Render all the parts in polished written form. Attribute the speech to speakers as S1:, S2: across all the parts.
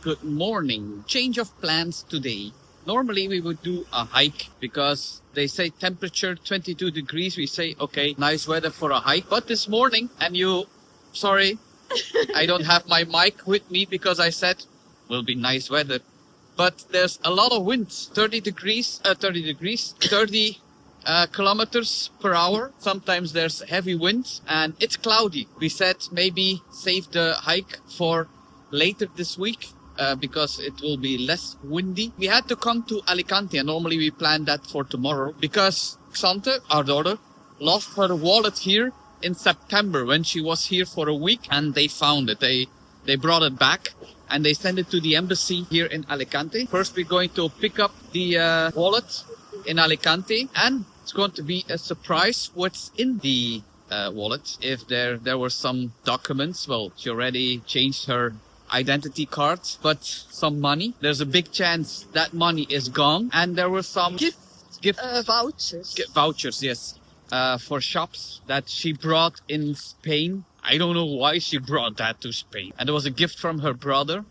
S1: Good morning. Change of plans today. Normally we would do a hike because they say temperature 22 degrees. We say, okay, nice weather for a hike. But this morning, sorry, I don't have my mic with me because I said, will be nice weather. But there's a lot of wind, 30 kilometers per hour. Sometimes there's heavy wind and it's cloudy. We said maybe save the hike for later this week. Because it will be less windy. We had to come to Alicante, and normally we planned that for tomorrow because Xante, our daughter, lost her wallet here in September when she was here for a week, and they found it. They brought it back and they sent it to the embassy here in Alicante. First we're going to pick up the wallet in Alicante, and it's going to be a surprise what's in the wallet. If there were some documents, well, she already changed her identity card, but some money. There's a big chance that money is gone. And there were some
S2: vouchers.
S1: Vouchers, yes, for shops that she brought in Spain. I don't know why she brought that to Spain. And there was a gift from her brother,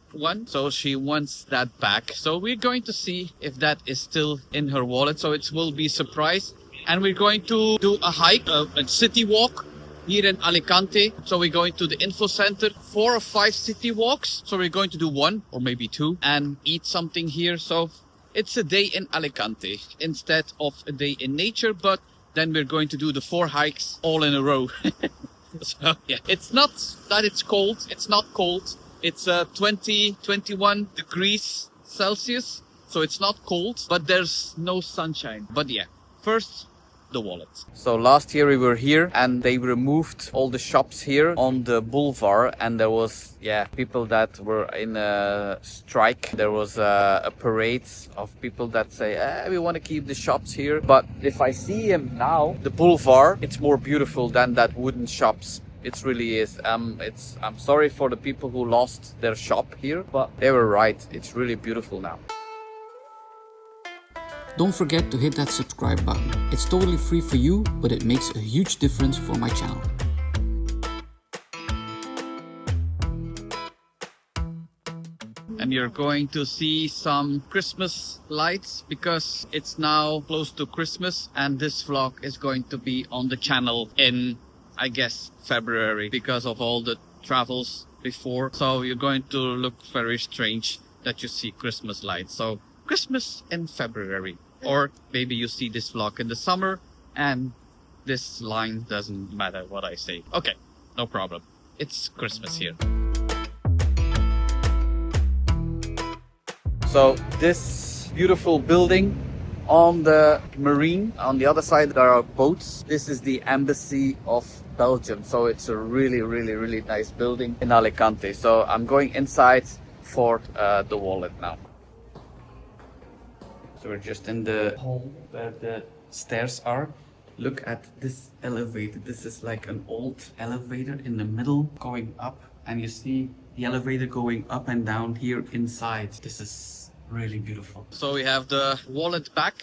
S1: so she wants that back. So we're going to see if that is still in her wallet. So it will be a surprise. And we're going to do a hike, a city walk here in Alicante. So we're going to the info center, 4 or 5 city walks. So we're going to do 1 or maybe 2 and eat something here. So it's a day in Alicante instead of a day in nature, but then we're going to do the 4 hikes all in a row. So yeah, it's not that it's cold. It's not cold. It's 21 degrees Celsius. So it's not cold, but there's no sunshine. But yeah, first, the wallet. So last year we were here and they removed all the shops here on the boulevard, and there was people that were in a strike. There was a parade of people that say we want to keep the shops here. But if I see him now, the boulevard, it's more beautiful than that wooden shops. It really is. I'm sorry for the people who lost their shop here, but they were right. It's really beautiful now.
S3: Don't forget to hit that subscribe button. It's totally free for you, but it makes a huge difference for my channel.
S1: And you're going to see some Christmas lights because it's now close to Christmas, and this vlog is going to be on the channel in, I guess, February because of all the travels before. So you're going to look very strange that you see Christmas lights. So Christmas in February. Or maybe you see this vlog in the summer and this line doesn't matter what I say. Okay, no problem. It's Christmas here. So this beautiful building on the marine, on the other side there are boats. This is the embassy of Belgium. So it's a really, really, really nice building in Alicante. So I'm going inside for the wallet now. So we're just in the hall where the stairs are. Look at this elevator. This is like an old elevator in the middle going up, and you see the elevator going up and down here inside. This is really beautiful. So we have the wallet back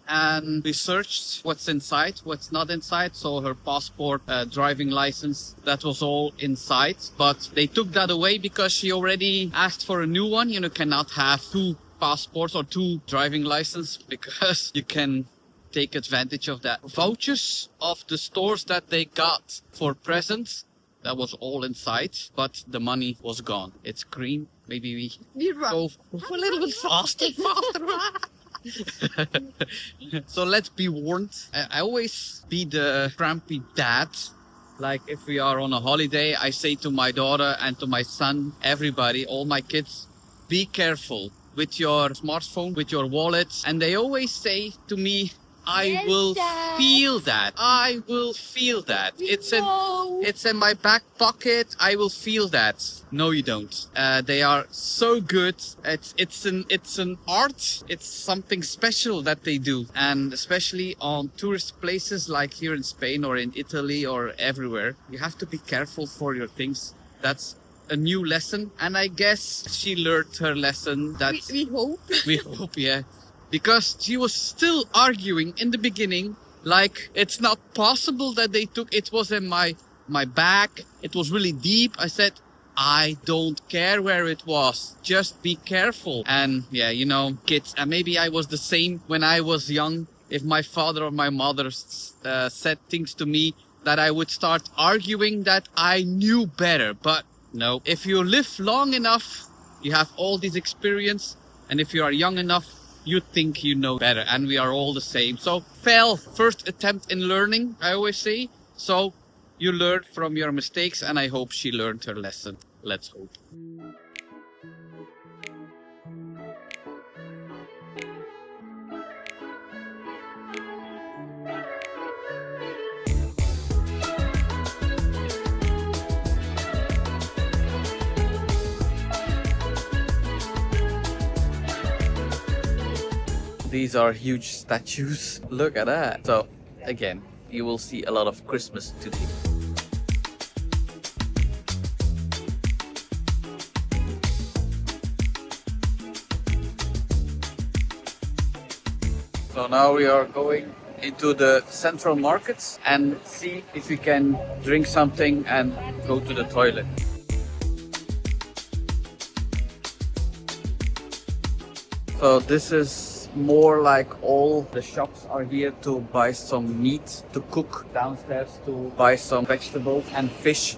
S1: and we searched what's inside, what's not inside. So her passport, driving license, that was all inside, but they took that away because she already asked for a new one. You know, cannot have 2 passports or 2 driving license because you can take advantage of that. Vouchers of the stores that they got for presents, that was all inside, but the money was gone. It's green. Maybe we go a little bit faster. So let's be warned. I always be the grumpy dad. Like if we are on a holiday, I say to my daughter and to my son, everybody, all my kids, be careful with your smartphone, with your wallet. And they always say to me, I will feel that. I will feel that. It's in my back pocket. I will feel that. No, you don't. They are so good. It's an art. It's something special that they do. And especially on tourist places like here in Spain or in Italy or everywhere, you have to be careful for your things. That's a new lesson. And I guess she learned her lesson. That
S2: we hope.
S1: We hope, yeah. Because she was still arguing in the beginning, like it's not possible that they took, it was in my bag, it was really deep. I said, I don't care where it was. Just be careful. And yeah, you know, kids, and maybe I was the same when I was young. If my father or my mother said things to me, that I would start arguing that I knew better. But no, if you live long enough, you have all this experience. And if you are young enough, you think you know better. And we are all the same. So fail, first attempt in learning, I always say. So you learn from your mistakes, and I hope she learned her lesson. Let's hope. These are huge statues. Look at that. So again, you will see a lot of Christmas today. So now we are going into the central markets and see if we can drink something and go to the toilet. So this is more like all the shops are here to buy some meat to cook, downstairs to buy some vegetables and fish.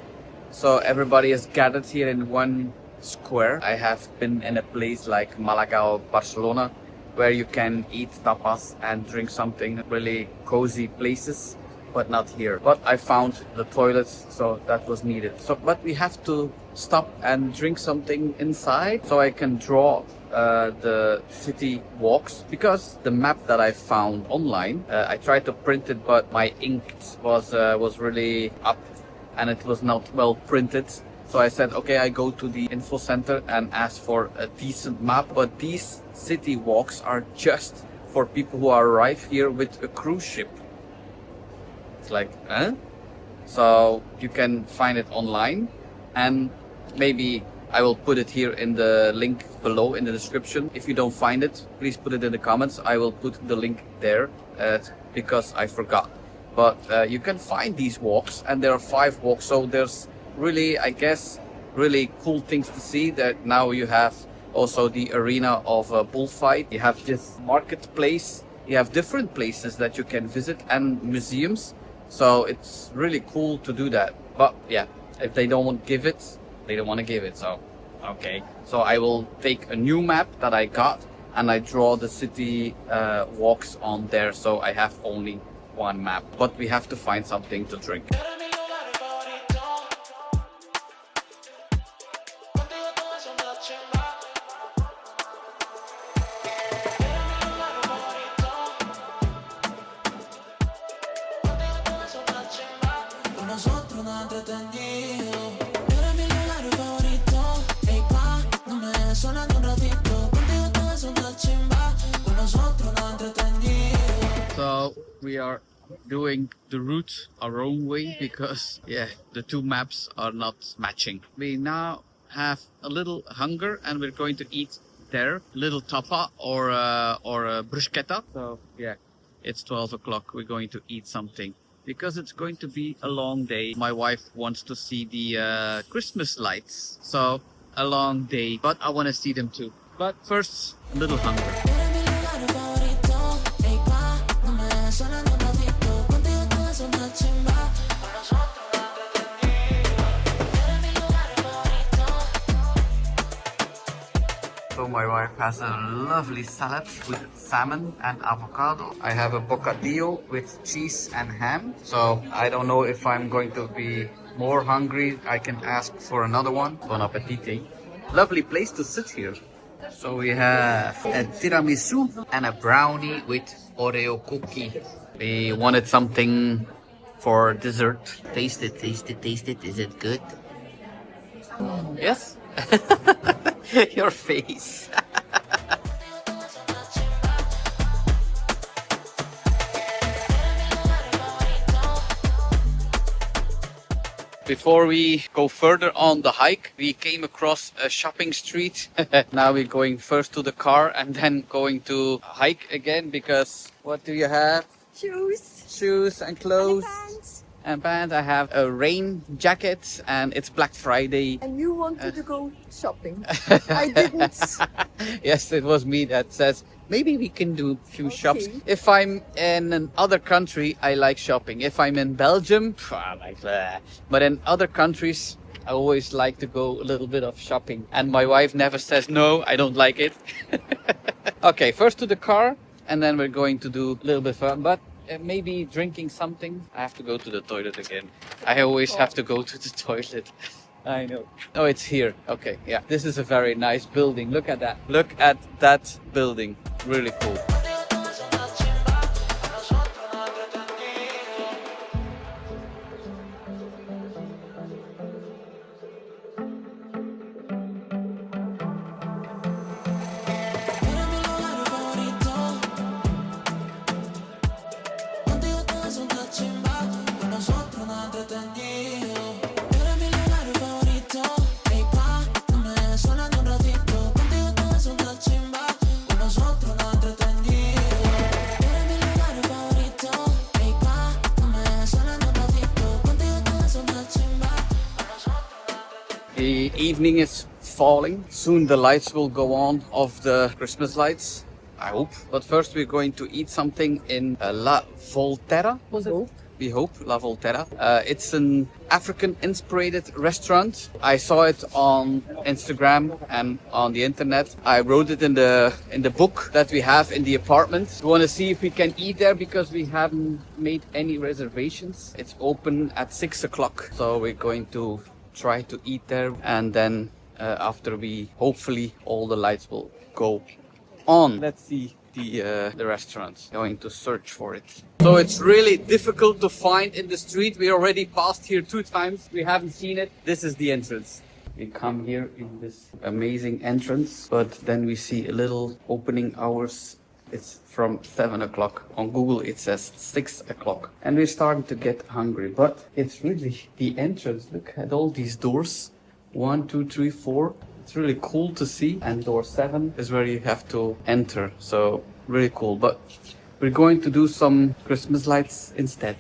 S1: So everybody is gathered here in one square. I have been in a place like Malaga or Barcelona where you can eat tapas and drink something, really cozy places, but not here. But I found the toilets, so that was needed. So, but we have to stop and drink something inside so I can draw the city walks, because the map that I found online, I tried to print it, but my ink was really up and it was not well printed. So I said, okay, I go to the info center and ask for a decent map. But these city walks are just for people who arrive here with a cruise ship. It's like, huh? So you can find it online, and maybe I will put it here in the link below in the description. If you don't find it, please put it in the comments. I will put the link there because I forgot. But you can find these walks, and there are 5 walks. So there's really, I guess, really cool things to see. That now you have also the arena of a bullfight. You have this marketplace. You have different places that you can visit and museums. So it's really cool to do that. But yeah, if they don't want to give it, they don't want to give it. So okay, so I will take a new map that I got and I draw the city walks on there. So I have only one map, but we have to find something to drink. So we are doing the route our own way because yeah, the 2 maps are not matching. We now have a little hunger and we're going to eat there, little tapa or a bruschetta. So yeah, it's 12 o'clock. We're going to eat something because it's going to be a long day. My wife wants to see the Christmas lights, so a long day, but I want to see them too. But first, a little hunger. So my wife has a lovely salad with salmon and avocado. I have a bocadillo with cheese and ham. So I don't know if I'm going to be more hungry. I can ask for another one. Bon appetite. Lovely place to sit here. So we have a tiramisu and a brownie with Oreo cookie. We wanted something for dessert. Taste it, taste it, taste it. Is it good? Yes? Your face. Before we go further on the hike, we came across a shopping street. Now we're going first to the car and then going to hike again because what do you have?
S2: Shoes.
S1: Shoes and clothes.
S2: Pants.
S1: and pants. I have a rain jacket, and it's Black Friday.
S2: And you wanted to go shopping. I didn't.
S1: Yes, it was me that says maybe we can do a few shops. If I'm in another country, I like shopping. If I'm in Belgium, I like that. But in other countries, I always like to go a little bit of shopping. And my wife never says, no, I don't like it. Okay, first to the car, and then we're going to do a little bit fun. But maybe drinking something. I have to go to the toilet again. I always have to go to the toilet. I know. Oh, it's here. Okay, yeah. This is a very nice building. Look at that. Look at that building. Really cool. The evening is falling. Soon the lights will go on of the Christmas lights, I hope. But first we're going to eat something in La Volterra, was it? We hope, La Volterra. It's an African-inspired restaurant. I saw it on Instagram and on the internet. I wrote it in the book that we have in the apartment. We want to see if we can eat there because we haven't made any reservations. It's open at 6 o'clock. So we're going to try to eat there, and then after we hopefully all the lights will go on. Let's see the restaurant. Going to search for it. So it's really difficult to find in the street. We already passed here 2 times. We haven't seen it. This is the entrance. We come here in this amazing entrance, but then we see a little opening hours. It's from 7 o'clock. On Google it says 6 o'clock. And we're starting to get hungry, but it's really the entrance. Look at all these doors. 1, 2, 3, 4. It's really cool to see. And door 7 is where you have to enter. So really cool. But we're going to do some Christmas lights instead.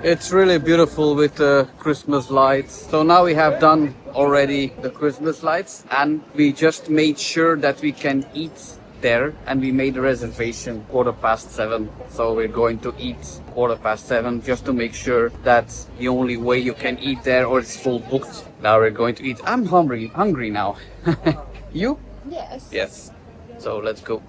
S1: It's really beautiful with the Christmas lights. So now we have done already the Christmas lights, and we just made sure that we can eat there, and we made a reservation 7:15. So we're going to eat 7:15 just to make sure that's the only way you can eat there, or it's full booked. Now we're going to eat. I'm hungry now. You?
S2: Yes.
S1: Yes. So let's go.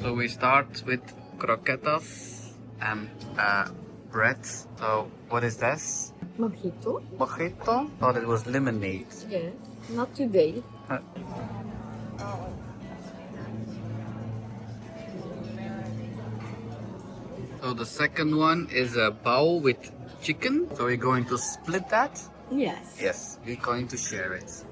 S1: So we start with croquetas and bread. So what is this?
S2: Mojito?
S1: Mojito? Thought it was lemonade.
S2: Yes. Not today.
S1: So the second one is a bowl with chicken. So we're going to split that?
S2: Yes.
S1: Yes, we're going to share it.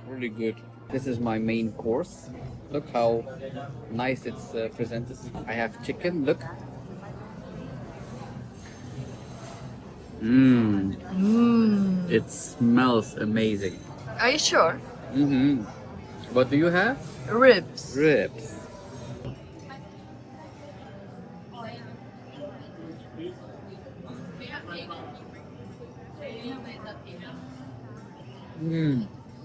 S1: Really good. This is my main course. Look how nice it's presented. I have chicken, look. Mmm.
S2: Mmm.
S1: It smells amazing.
S2: Are you sure?
S1: Mm-hmm. What do you have?
S2: Ribs.
S1: Ribs. Mmm.